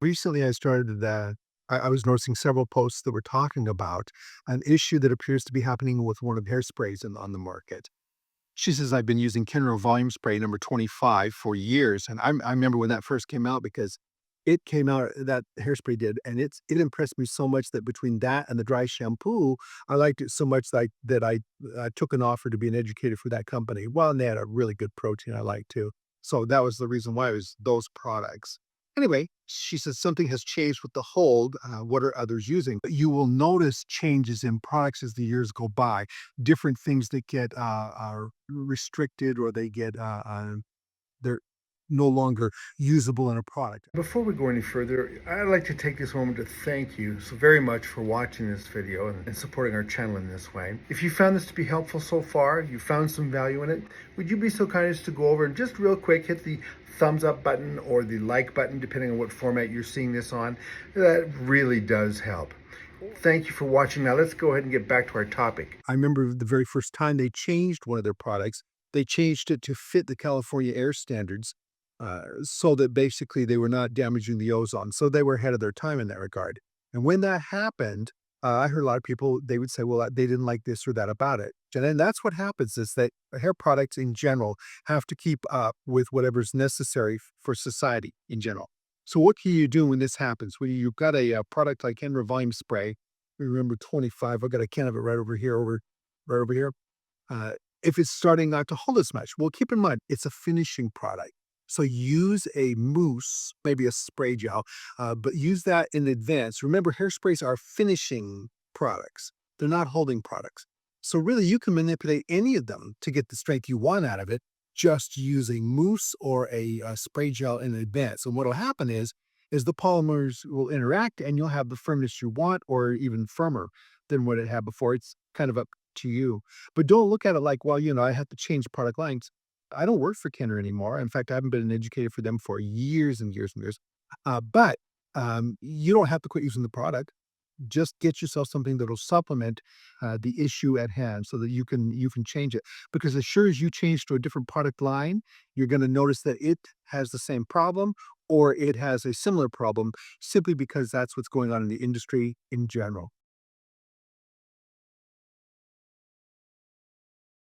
Recently, I was noticing several posts that were talking about an issue that appears to be happening with one of the hairsprays on the market. She says, I've been using Kenro Volume Spray number 25 for years. And I remember when that first came out because it came out, that hairspray did. And it impressed me so much that between that and the dry shampoo, I liked it so much that I took an offer to be an educator for that company. Well, and they had a really good protein I like too. So that was the reason why it was those products. Anyway, she says something has changed with the hold. What are others using? But you will notice changes in products as the years go by, different things that get are restricted or they're no longer usable in a product. Before we go any further, I'd like to take this moment to thank you so very much for watching this video and supporting our channel in this way. If you found this to be helpful so far, you found some value in it, would you be so kind as to go over and just real quick hit the thumbs up button or the like button, depending on what format you're seeing this on? That really does help. Thank you for watching. Now let's go ahead and get back to our topic. I remember the very first time they changed one of their products, they changed it to fit the California air standards, so that basically they were not damaging the ozone. So they were ahead of their time in that regard. And when that happened, I heard a lot of people, they would say, well, they didn't like this or that about it. And then that's what happens is that hair products in general have to keep up with whatever's necessary for society in general. So what can you do when this happens? When you've got a product like Henry Volume Spray, remember 25, I've got a can of it right over here. Uh, if it's starting not to hold as much, well, keep in mind, it's a finishing product. So use a mousse, maybe a spray gel, but use that in advance. Remember, hairsprays are finishing products. They're not holding products. So really, you can manipulate any of them to get the strength you want out of it. Just use a mousse or a spray gel in advance. And what'll happen is the polymers will interact and you'll have the firmness you want or even firmer than what it had before. It's kind of up to you. But don't look at it like, well, I have to change product lines. I don't work for Kenner anymore. In fact, I haven't been an educator for them for years and years and years. But you don't have to quit using the product. Just get yourself something that'll supplement the issue at hand, so that you can change it. Because as sure as you change to a different product line, you're going to notice that it has the same problem or it has a similar problem, simply because that's what's going on in the industry in general.